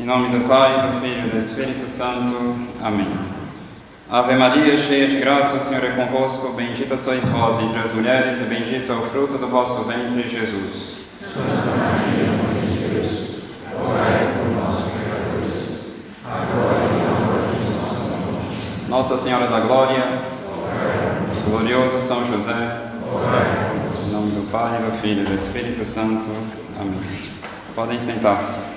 Em nome do Pai, do Filho e do Espírito Santo. Amém. Ave Maria, cheia de graça, o Senhor é convosco. Bendita sois vós entre as mulheres, e bendito é o fruto do vosso ventre, Jesus. Santa Maria, Mãe de Deus, rogai por nós, pecadores, agora e na hora de nossa morte. Nossa Senhora da Glória, glorioso São José, em nome do Pai, do Filho e do Espírito Santo. Amém. Podem sentar-se.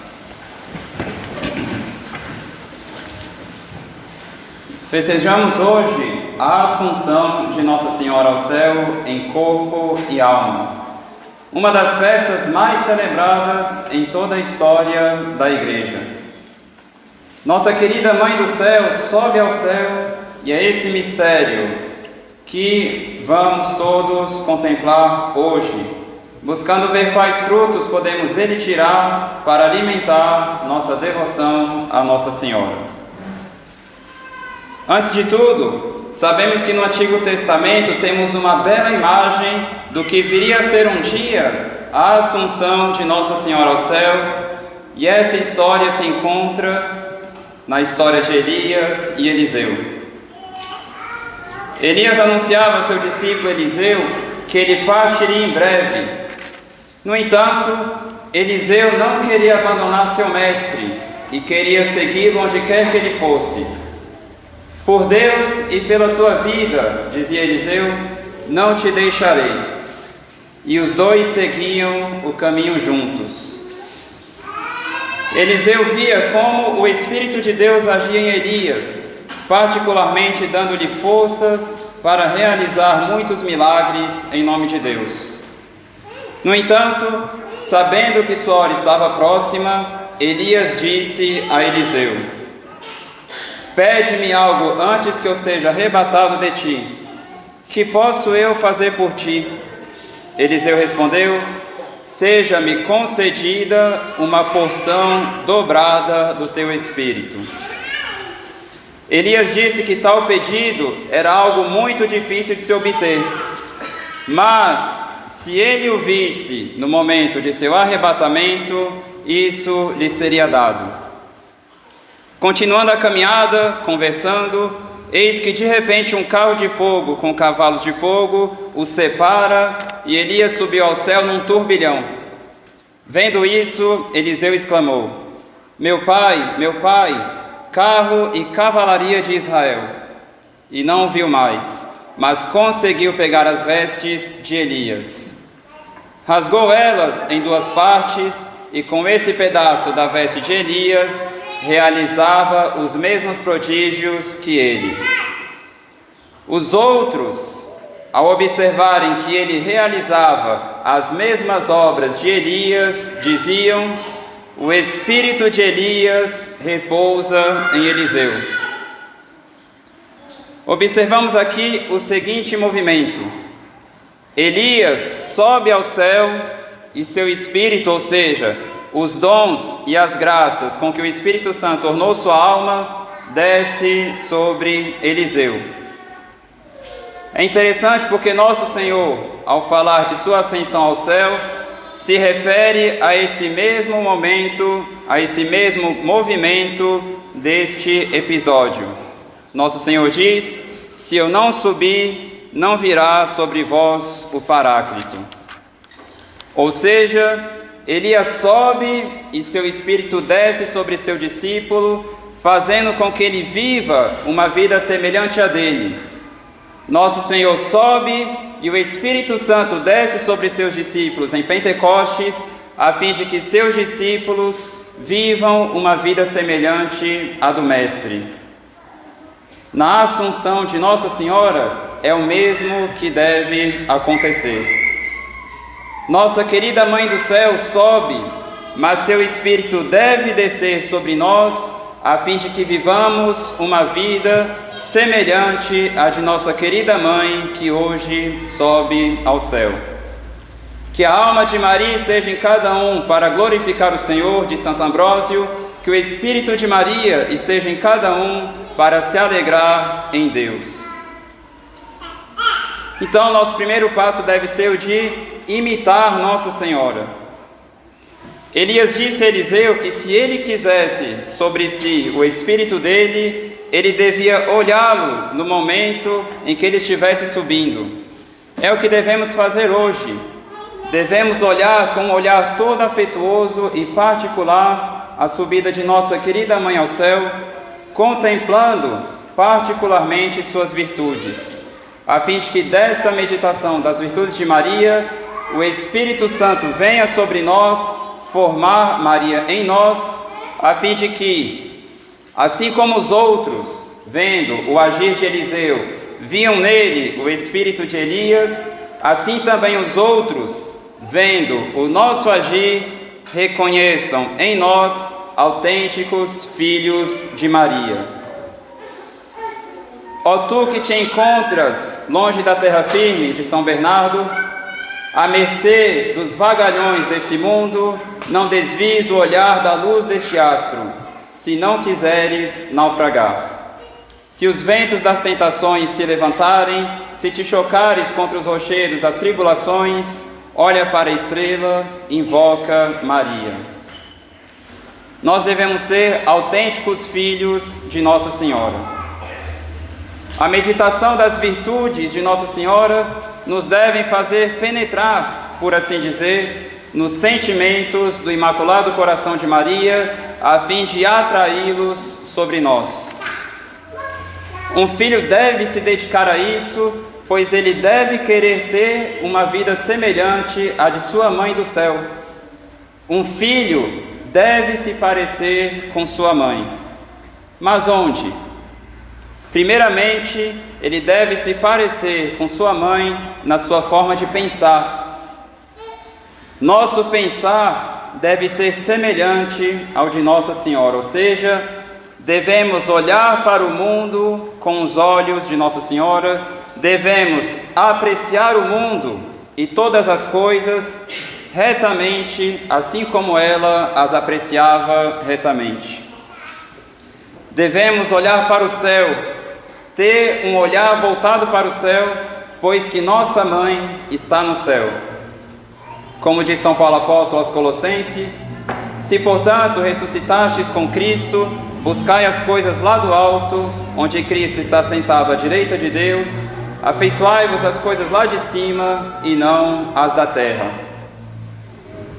Festejamos hoje a Assunção de Nossa Senhora ao céu em corpo e alma, uma das festas mais celebradas em toda a história da Igreja. Nossa querida Mãe do Céu sobe ao céu e é esse mistério que vamos todos contemplar hoje, buscando ver quais frutos podemos dele tirar para alimentar nossa devoção a Nossa Senhora. Antes de tudo, sabemos que no Antigo Testamento temos uma bela imagem do que viria a ser um dia a Assunção de Nossa Senhora ao céu, e essa história se encontra na história de Elias e Eliseu. Elias anunciava a seu discípulo Eliseu que ele partiria em breve. No entanto, Eliseu não queria abandonar seu mestre e queria segui-lo onde quer que ele fosse. Por Deus e pela tua vida, dizia Eliseu, não te deixarei. E os dois seguiam o caminho juntos. Eliseu via como o Espírito de Deus agia em Elias, particularmente dando-lhe forças para realizar muitos milagres em nome de Deus. No entanto, sabendo que sua hora estava próxima, Elias disse a Eliseu: pede-me algo antes que eu seja arrebatado de ti. Que posso eu fazer por ti? Eliseu respondeu: seja-me concedida uma porção dobrada do teu espírito. Elias disse que tal pedido era algo muito difícil de se obter, mas se ele o visse no momento de seu arrebatamento, isso lhe seria dado. Continuando a caminhada, conversando, eis que de repente um carro de fogo com cavalos de fogo os separa e Elias subiu ao céu num turbilhão. Vendo isso, Eliseu exclamou: meu pai, carro e cavalaria de Israel. E não o viu mais, mas conseguiu pegar as vestes de Elias. Rasgou elas em duas partes e com esse pedaço da veste de Elias realizava os mesmos prodígios que ele. Os outros, ao observarem que ele realizava as mesmas obras de Elias, diziam: o espírito de Elias repousa em Eliseu. Observamos aqui o seguinte movimento: Elias sobe ao céu e seu espírito, ou seja, os dons e as graças com que o Espírito Santo tornou sua alma, desce sobre Eliseu. É interessante porque Nosso Senhor, ao falar de sua ascensão ao céu, se refere a esse mesmo momento, a esse mesmo movimento deste episódio. Nosso Senhor diz: se eu não subir, não virá sobre vós o Paráclito. Ou seja, Elias sobe e seu espírito desce sobre seu discípulo, fazendo com que ele viva uma vida semelhante à dele. Nosso Senhor sobe e o Espírito Santo desce sobre seus discípulos em Pentecostes, a fim de que seus discípulos vivam uma vida semelhante à do Mestre. Na Assunção de Nossa Senhora é o mesmo que deve acontecer. Nossa querida Mãe do Céu sobe, mas seu Espírito deve descer sobre nós, a fim de que vivamos uma vida semelhante à de nossa querida Mãe, que hoje sobe ao céu. Que a alma de Maria esteja em cada um para glorificar o Senhor, de Santo Ambrósio, que o Espírito de Maria esteja em cada um para se alegrar em Deus. Então, nosso primeiro passo deve ser o de imitar Nossa Senhora. Elias disse a Eliseu que se ele quisesse sobre si o espírito dele, ele devia olhá-lo no momento em que ele estivesse subindo. É o que devemos fazer hoje. Devemos olhar com um olhar todo afetuoso e particular a subida de nossa querida Mãe ao céu, contemplando particularmente suas virtudes, a fim de que dessa meditação das virtudes de Maria, o Espírito Santo venha sobre nós, formar Maria em nós, a fim de que, assim como os outros, vendo o agir de Eliseu, viam nele o espírito de Elias, assim também os outros, vendo o nosso agir, reconheçam em nós autênticos filhos de Maria. Ó tu que te encontras longe da terra firme de São Bernardo, à mercê dos vagalhões desse mundo, não desvies o olhar da luz deste astro, se não quiseres naufragar. Se os ventos das tentações se levantarem, se te chocares contra os rochedos das tribulações, olha para a estrela, invoca Maria. Nós devemos ser autênticos filhos de Nossa Senhora. A meditação das virtudes de Nossa Senhora nos deve fazer penetrar, por assim dizer, nos sentimentos do Imaculado Coração de Maria, a fim de atraí-los sobre nós. Um filho deve se dedicar a isso, pois ele deve querer ter uma vida semelhante à de sua mãe do céu. Um filho deve se parecer com sua mãe. Mas onde? Primeiramente, ele deve se parecer com sua mãe na sua forma de pensar. Nosso pensar deve ser semelhante ao de Nossa Senhora, ou seja, devemos olhar para o mundo com os olhos de Nossa Senhora, devemos apreciar o mundo e todas as coisas retamente, assim como ela as apreciava retamente. Devemos olhar para o céu, ter um olhar voltado para o céu, pois que nossa mãe está no céu. Como diz São Paulo Apóstolo aos Colossenses: se portanto ressuscitastes com Cristo, buscai as coisas lá do alto, onde Cristo está sentado à direita de Deus, afeiçoai-vos as coisas lá de cima e não as da terra.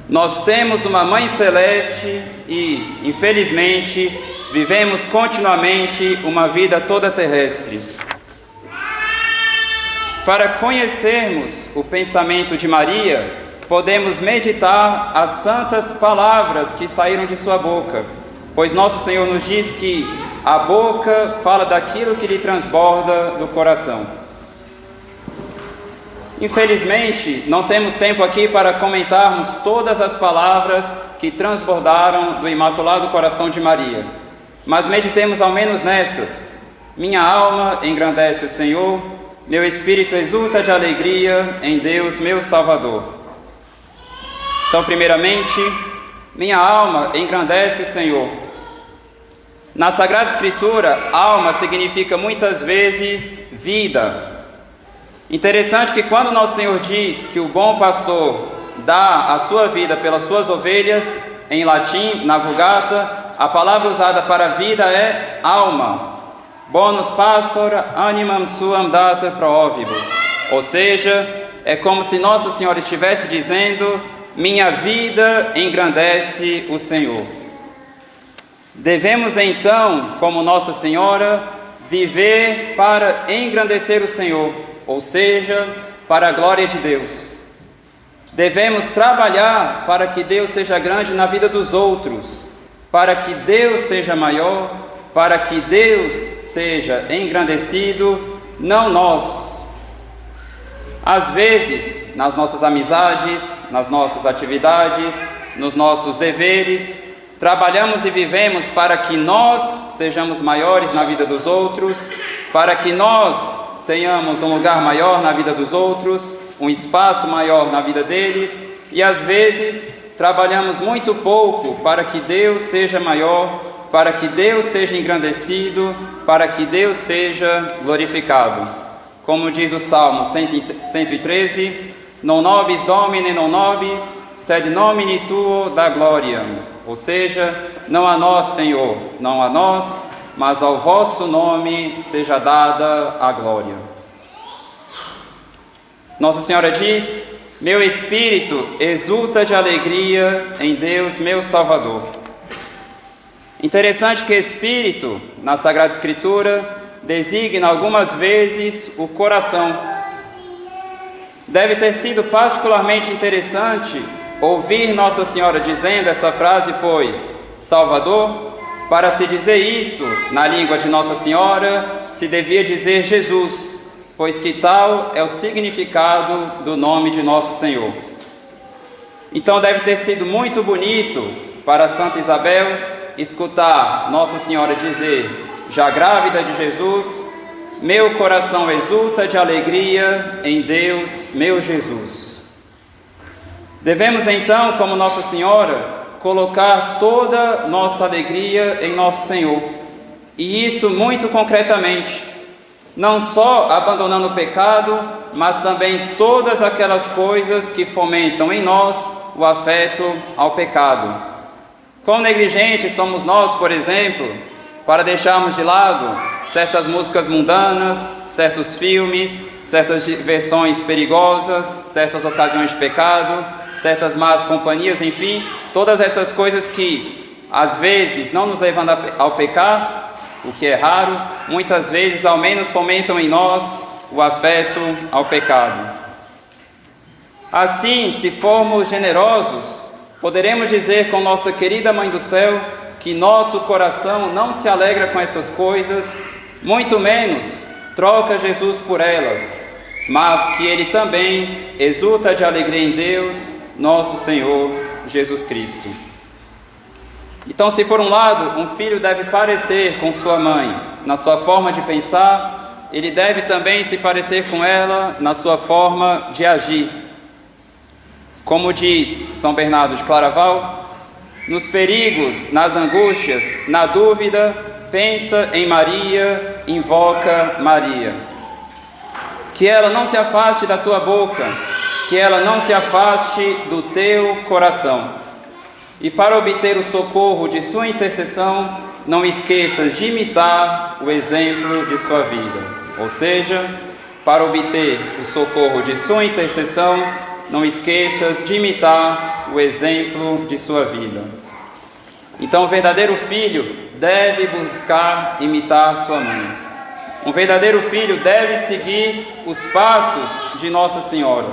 Nós temos uma Mãe Celeste e, infelizmente, vivemos continuamente uma vida toda terrestre. Para conhecermos o pensamento de Maria, podemos meditar as santas palavras que saíram de sua boca, pois nosso Senhor nos diz que a boca fala daquilo que lhe transborda do coração. Infelizmente, não temos tempo aqui para comentarmos todas as palavras que transbordaram do Imaculado Coração de Maria, mas meditemos ao menos nessas. Minha alma engrandece o Senhor, meu espírito exulta de alegria em Deus, meu Salvador. Então, primeiramente, minha alma engrandece o Senhor. Na Sagrada Escritura, alma significa muitas vezes vida. Interessante que quando nosso Senhor diz que o bom pastor dá a sua vida pelas suas ovelhas, em latim, na Vulgata, a palavra usada para vida é alma. Bonus pastor animam suam datur pro vivos. Ou seja, é como se Nossa Senhora estivesse dizendo: minha vida engrandece o Senhor. Devemos então, como Nossa Senhora, viver para engrandecer o Senhor, ou seja, para a glória de Deus. Devemos trabalhar para que Deus seja grande na vida dos outros, para que Deus seja maior, para que Deus seja engrandecido, não nós. Às vezes, nas nossas amizades, nas nossas atividades, nos nossos deveres, trabalhamos e vivemos para que nós sejamos maiores na vida dos outros, para que nós tenhamos um lugar maior na vida dos outros, um espaço maior na vida deles, e às vezes trabalhamos muito pouco para que Deus seja maior, para que Deus seja engrandecido, para que Deus seja glorificado. Como diz o Salmo 113, non nobis Domine, non nobis, sed nomine tuo da gloriam, ou seja, não a nós, Senhor, não a nós, mas ao vosso nome seja dada a glória. Nossa Senhora diz: meu espírito exulta de alegria em Deus, meu Salvador. Interessante que espírito, na Sagrada Escritura, designa algumas vezes o coração. Deve ter sido particularmente interessante ouvir Nossa Senhora dizendo essa frase, pois Salvador, para se dizer isso na língua de Nossa Senhora, se devia dizer Jesus, pois que tal é o significado do nome de Nosso Senhor. Então deve ter sido muito bonito para Santa Isabel escutar Nossa Senhora dizer, já grávida de Jesus: meu coração exulta de alegria em Deus, meu Jesus. Devemos então, como Nossa Senhora, colocar toda nossa alegria em Nosso Senhor, e isso muito concretamente, não só abandonando o pecado, mas também todas aquelas coisas que fomentam em nós o afeto ao pecado. Quão negligentes somos nós, por exemplo, para deixarmos de lado certas músicas mundanas, certos filmes, certas diversões perigosas, certas ocasiões de pecado, certas más companhias, enfim, todas essas coisas que às vezes não nos levam ao pecar, o que é raro, muitas vezes ao menos fomentam em nós o afeto ao pecado. Assim, se formos generosos, poderemos dizer com nossa querida Mãe do Céu que nosso coração não se alegra com essas coisas, muito menos troca Jesus por elas, mas que ele também exulta de alegria em Deus, nosso Senhor Jesus Cristo. Então, se por um lado um filho deve parecer com sua mãe na sua forma de pensar, ele deve também se parecer com ela na sua forma de agir. Como diz São Bernardo de Claraval, nos perigos, nas angústias, na dúvida, pensa em Maria, invoca Maria. Que ela não se afaste da tua boca, que ela não se afaste do teu coração. E para obter o socorro de sua intercessão, não esqueças de imitar o exemplo de sua vida. Ou seja, para obter o socorro de sua intercessão, não esqueças de imitar o exemplo de sua vida. Então, o verdadeiro filho deve buscar imitar sua mãe. Um verdadeiro filho deve seguir os passos de Nossa Senhora.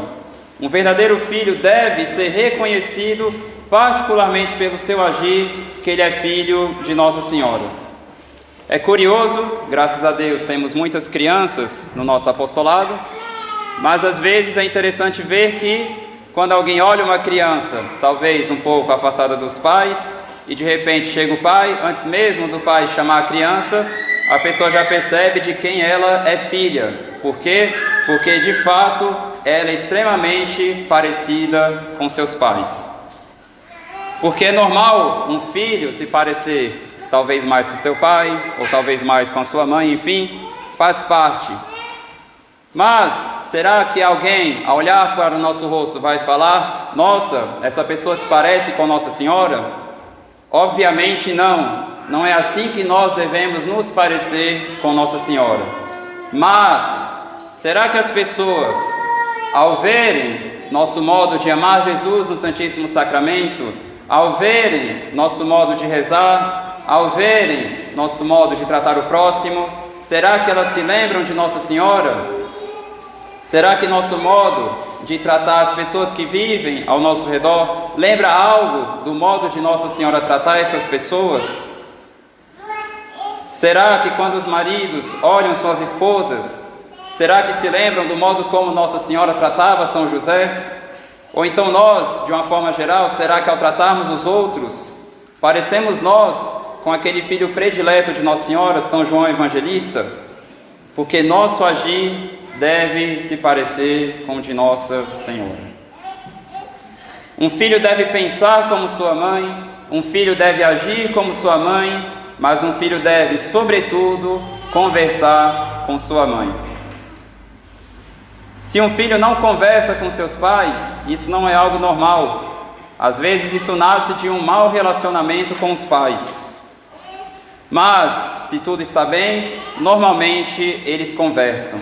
Um verdadeiro filho deve ser reconhecido particularmente pelo seu agir, que ele é filho de Nossa Senhora. É curioso, graças a Deus temos muitas crianças no nosso apostolado, mas às vezes é interessante ver que quando alguém olha uma criança, talvez um pouco afastada dos pais, e de repente chega o pai, antes mesmo do pai chamar a criança, a pessoa já percebe de quem ela é filha. Por quê? Porque de fato ela é extremamente parecida com seus pais. Porque é normal um filho se parecer talvez mais com seu pai, ou talvez mais com a sua mãe, enfim, faz parte. Mas será que alguém, ao olhar para o nosso rosto, vai falar: nossa, essa pessoa se parece com Nossa Senhora? Obviamente não. Não é assim que nós devemos nos parecer com Nossa Senhora. Mas será que as pessoas, ao verem nosso modo de amar Jesus no Santíssimo Sacramento, ao verem nosso modo de rezar, ao verem nosso modo de tratar o próximo, será que elas se lembram de Nossa Senhora? Será que nosso modo de tratar as pessoas que vivem ao nosso redor lembra algo do modo de Nossa Senhora tratar essas pessoas? Será que quando os maridos olham suas esposas, será que se lembram do modo como Nossa Senhora tratava São José? Ou então nós, de uma forma geral, será que ao tratarmos os outros, parecemos nós com aquele filho predileto de Nossa Senhora, São João Evangelista? Porque nosso agir deve se parecer com o de Nossa Senhora. Um filho deve pensar como sua mãe, um filho deve agir como sua mãe, mas um filho deve, sobretudo, conversar com sua mãe. Se um filho não conversa com seus pais, isso não é algo normal. Às vezes isso nasce de um mau relacionamento com os pais. Mas, se tudo está bem, normalmente eles conversam.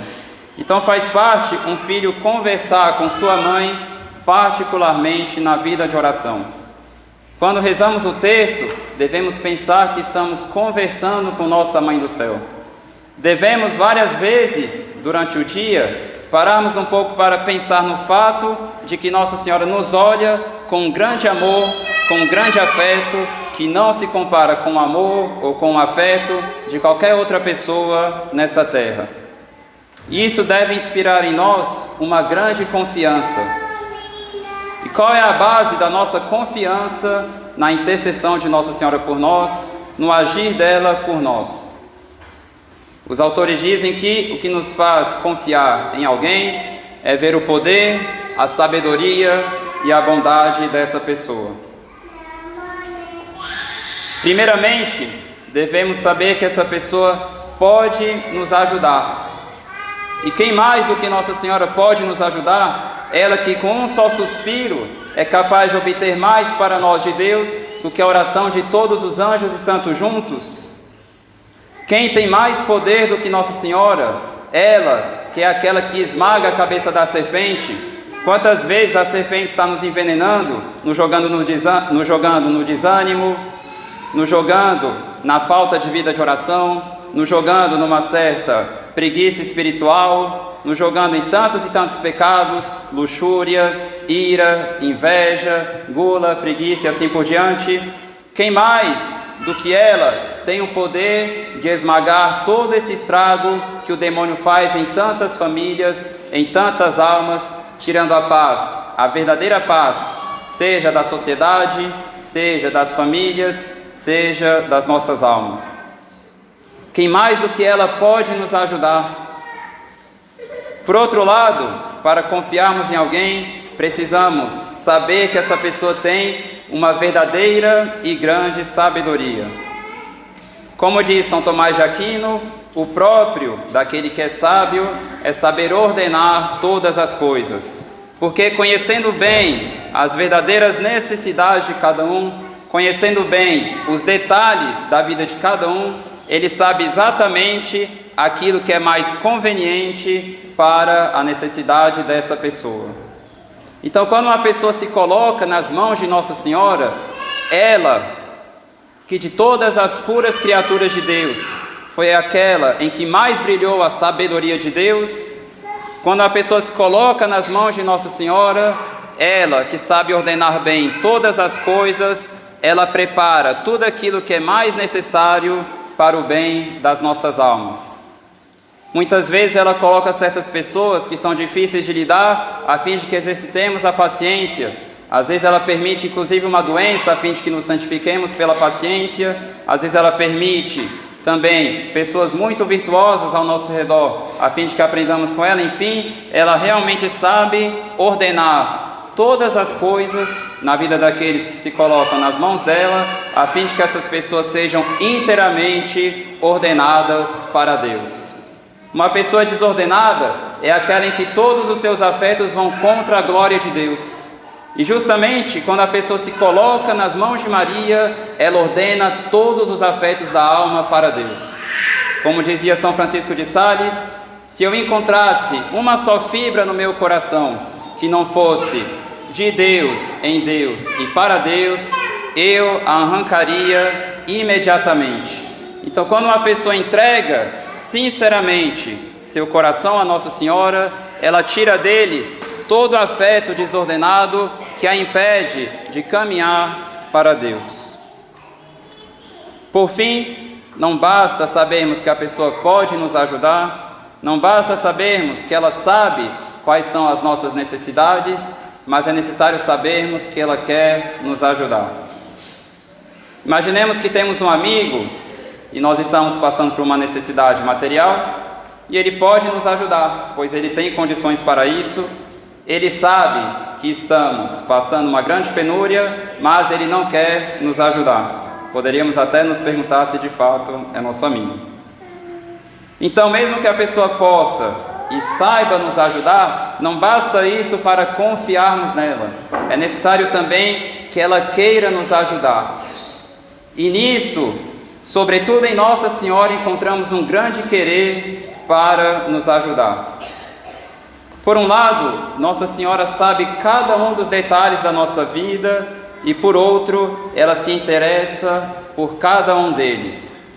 Então faz parte um filho conversar com sua mãe, particularmente na vida de oração. Quando rezamos o terço, devemos pensar que estamos conversando com nossa Mãe do Céu. Devemos várias vezes, durante o dia, pararmos um pouco para pensar no fato de que Nossa Senhora nos olha com um grande amor, com um grande afeto, que não se compara com o amor ou com o afeto de qualquer outra pessoa nessa terra. E isso deve inspirar em nós uma grande confiança. E qual é a base da nossa confiança na intercessão de Nossa Senhora por nós, no agir dela por nós? Os autores dizem que o que nos faz confiar em alguém é ver o poder, a sabedoria e a bondade dessa pessoa. Primeiramente, devemos saber que essa pessoa pode nos ajudar. E quem mais do que Nossa Senhora pode nos ajudar? Ela que com um só suspiro é capaz de obter mais para nós de Deus do que a oração de todos os anjos e santos juntos. Quem tem mais poder do que Nossa Senhora? Ela, que é aquela que esmaga a cabeça da serpente. Quantas vezes a serpente está nos envenenando, nos jogando no desânimo, nos jogando na falta de vida de oração, nos jogando numa certa preguiça espiritual, nos jogando em tantos e tantos pecados, luxúria, ira, inveja, gula, preguiça e assim por diante. Quem mais do que ela tem o poder de esmagar todo esse estrago que o demônio faz em tantas famílias, em tantas almas, tirando a paz, a verdadeira paz, seja da sociedade, seja das famílias, seja das nossas almas? Quem mais do que ela pode nos ajudar? Por outro lado, para confiarmos em alguém, precisamos saber que essa pessoa tem uma verdadeira e grande sabedoria. Como diz São Tomás de Aquino, o próprio daquele que é sábio é saber ordenar todas as coisas, porque conhecendo bem as verdadeiras necessidades de cada um, conhecendo bem os detalhes da vida de cada um, ele sabe exatamente aquilo que é mais conveniente para a necessidade dessa pessoa. Então, quando uma pessoa se coloca nas mãos de Nossa Senhora, ela, que de todas as puras criaturas de Deus, foi aquela em que mais brilhou a sabedoria de Deus, quando a pessoa se coloca nas mãos de Nossa Senhora, ela, que sabe ordenar bem todas as coisas, ela prepara tudo aquilo que é mais necessário para o bem das nossas almas. Muitas vezes ela coloca certas pessoas que são difíceis de lidar, a fim de que exercitemos a paciência. Às vezes ela permite inclusive uma doença, a fim de que nos santifiquemos pela paciência. Às vezes ela permite também pessoas muito virtuosas ao nosso redor, a fim de que aprendamos com ela. Enfim, ela realmente sabe ordenar todas as coisas na vida daqueles que se colocam nas mãos dela, a fim de que essas pessoas sejam inteiramente ordenadas para Deus. Uma pessoa desordenada é aquela em que todos os seus afetos vão contra a glória de Deus. E justamente quando a pessoa se coloca nas mãos de Maria, ela ordena todos os afetos da alma para Deus. Como dizia São Francisco de Sales, se eu encontrasse uma só fibra no meu coração que não fosse de Deus, em Deus e para Deus, eu a arrancaria imediatamente. Então, quando uma pessoa entrega sinceramente seu coração a Nossa Senhora, ela tira dele todo afeto desordenado que a impede de caminhar para Deus. Por fim, não basta sabermos que a pessoa pode nos ajudar, não basta sabermos que ela sabe quais são as nossas necessidades, mas é necessário sabermos que ela quer nos ajudar. Imaginemos que temos um amigo e nós estamos passando por uma necessidade material e ele pode nos ajudar, pois ele tem condições para isso. Ele sabe que estamos passando uma grande penúria, mas ele não quer nos ajudar. Poderíamos até nos perguntar se de fato é nosso amigo. Então, mesmo que a pessoa possa e saiba nos ajudar, não basta isso para confiarmos nela. É necessário também que ela queira nos ajudar. E nisso, sobretudo em Nossa Senhora, encontramos um grande querer para nos ajudar. Por um lado, Nossa Senhora sabe cada um dos detalhes da nossa vida e, por outro, ela se interessa por cada um deles.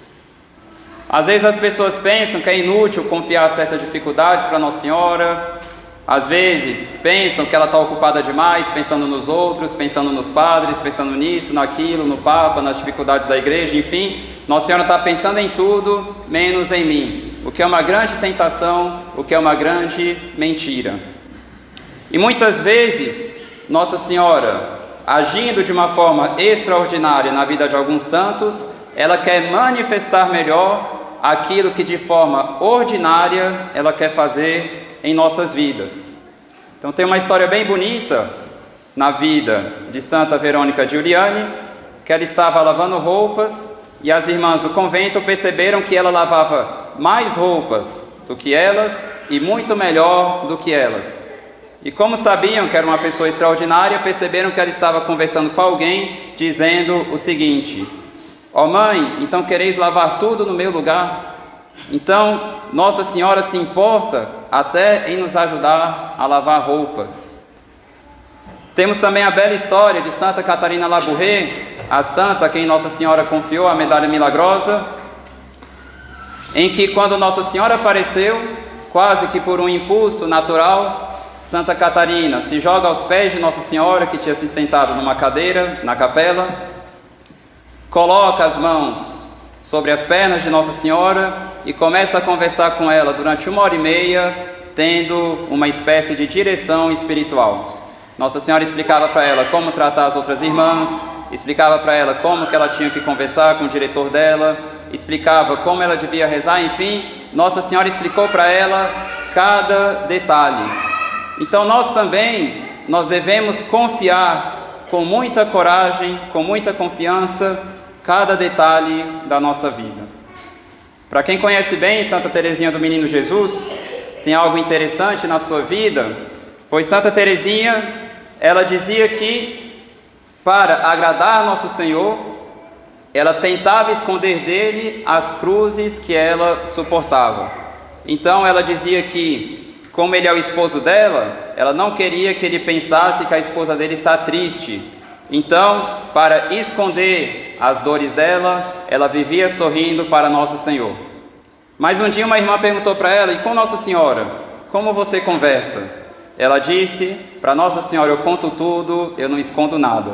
Às vezes as pessoas pensam que é inútil confiar certas dificuldades para Nossa Senhora. Às vezes pensam que ela está ocupada demais, pensando nos outros, pensando nos padres, pensando nisso, naquilo, no Papa, nas dificuldades da igreja, enfim. Nossa Senhora está pensando em tudo, menos em mim, o que é uma grande tentação, o que é uma grande mentira. E muitas vezes, Nossa Senhora, agindo de uma forma extraordinária na vida de alguns santos, ela quer manifestar melhor aquilo que de forma ordinária ela quer fazer em nossas vidas. Então tem uma história bem bonita na vida de Santa Verônica Giuliani, que ela estava lavando roupas e as irmãs do convento perceberam que ela lavava mais roupas do que elas e muito melhor do que elas. E como sabiam que era uma pessoa extraordinária, perceberam que ela estava conversando com alguém, dizendo o seguinte: ó mãe, então quereis lavar tudo no meu lugar? Então, Nossa Senhora se importa até em nos ajudar a lavar roupas. Temos também a bela história de Santa Catarina Labouré, a santa a quem Nossa Senhora confiou a medalha milagrosa, em que quando Nossa Senhora apareceu, quase que por um impulso natural, Santa Catarina se joga aos pés de Nossa Senhora, que tinha se sentado numa cadeira na capela, coloca as mãos sobre as pernas de Nossa Senhora e começa a conversar com ela durante 1h30, tendo uma espécie de direção espiritual. Nossa Senhora explicava para ela como tratar as outras irmãs, explicava para ela como que ela tinha que conversar com o diretor dela, explicava como ela devia rezar, enfim, Nossa Senhora explicou para ela cada detalhe. Então nós também, nós devemos confiar com muita coragem, com muita confiança, cada detalhe da nossa vida. Para quem conhece bem Santa Teresinha do Menino Jesus, tem algo interessante na sua vida, pois Santa Teresinha, ela dizia que para agradar Nosso Senhor, ela tentava esconder dele as cruzes que ela suportava. Então ela dizia que, como ele é o esposo dela, ela não queria que ele pensasse que a esposa dele está triste. Então, para esconder as dores dela, ela vivia sorrindo para Nosso Senhor. Mas um dia uma irmã perguntou para ela: e com Nossa Senhora, como você conversa? Ela disse: para Nossa Senhora eu conto tudo, eu não escondo nada.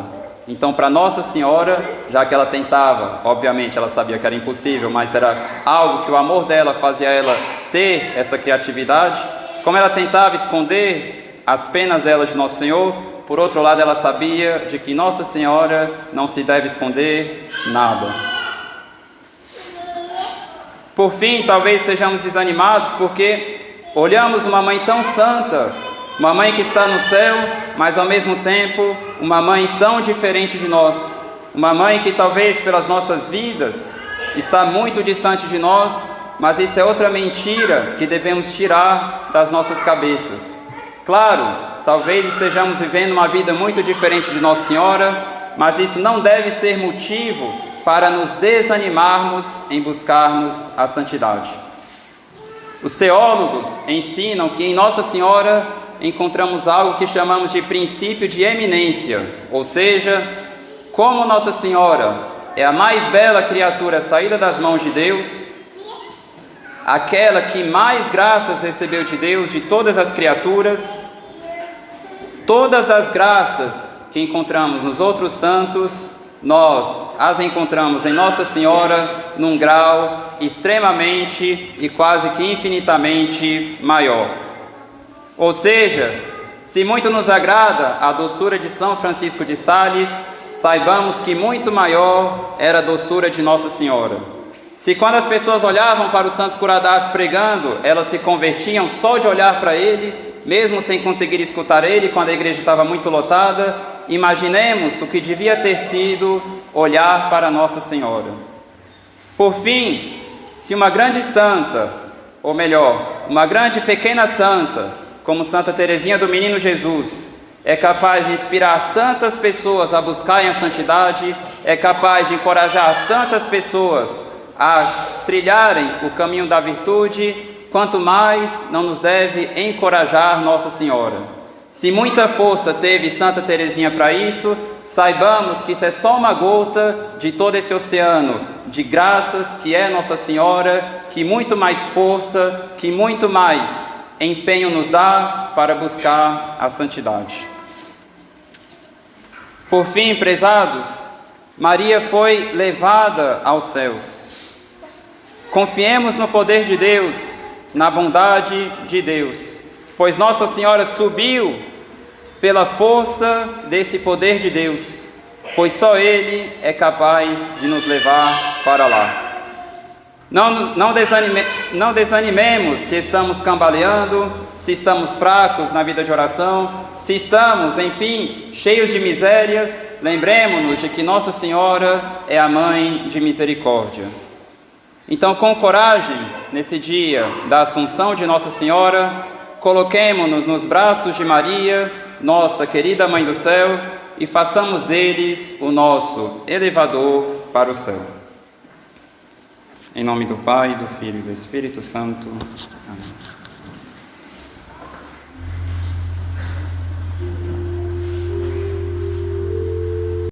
Então para Nossa Senhora, já que ela tentava, obviamente ela sabia que era impossível, mas era algo que o amor dela fazia ela ter essa criatividade, como ela tentava esconder as penas dela de Nosso Senhor, por outro lado ela sabia de que Nossa Senhora não se deve esconder nada. Por fim, talvez sejamos desanimados porque olhamos uma mãe tão santa, uma mãe que está no céu, mas ao mesmo tempo uma mãe tão diferente de nós, uma mãe que talvez pelas nossas vidas está muito distante de nós, mas isso é outra mentira que devemos tirar das nossas cabeças. Claro, talvez estejamos vivendo uma vida muito diferente de Nossa Senhora, mas isso não deve ser motivo para nos desanimarmos em buscarmos a santidade. Os teólogos ensinam que em Nossa Senhora encontramos algo que chamamos de princípio de eminência, ou seja, como Nossa Senhora é a mais bela criatura saída das mãos de Deus, aquela que mais graças recebeu de Deus de todas as criaturas, todas as graças que encontramos nos outros santos, nós as encontramos em Nossa Senhora num grau extremamente e quase que infinitamente maior. Ou seja, se muito nos agrada a doçura de São Francisco de Sales, saibamos que muito maior era a doçura de Nossa Senhora. Se quando as pessoas olhavam para o Santo Curadás pregando, elas se convertiam só de olhar para ele, mesmo sem conseguir escutar ele, quando a igreja estava muito lotada, imaginemos o que devia ter sido olhar para Nossa Senhora. Por fim, se uma grande santa, ou melhor, uma grande pequena santa, como Santa Teresinha do Menino Jesus, é capaz de inspirar tantas pessoas a buscarem a santidade, é capaz de encorajar tantas pessoas a trilharem o caminho da virtude, quanto mais não nos deve encorajar Nossa Senhora. Se muita força teve Santa Teresinha para isso, saibamos que isso é só uma gota de todo esse oceano de graças que é Nossa Senhora, que muito mais força, que muito mais empenho nos dá para buscar a santidade. Por fim, prezados, Maria foi levada aos céus. Confiemos no poder de Deus, na bondade de Deus, pois Nossa Senhora subiu pela força desse poder de Deus, pois só Ele é capaz de nos levar para lá. Não desanimemos se estamos cambaleando, se estamos fracos na vida de oração, se estamos, enfim, cheios de misérias. Lembremos-nos de que Nossa Senhora é a Mãe de Misericórdia. Então, com coragem, nesse dia da Assunção de Nossa Senhora, coloquemo-nos nos braços de Maria, nossa querida Mãe do Céu, e façamos deles o nosso elevador para o céu. Em nome do Pai, do Filho e do Espírito Santo. Amém.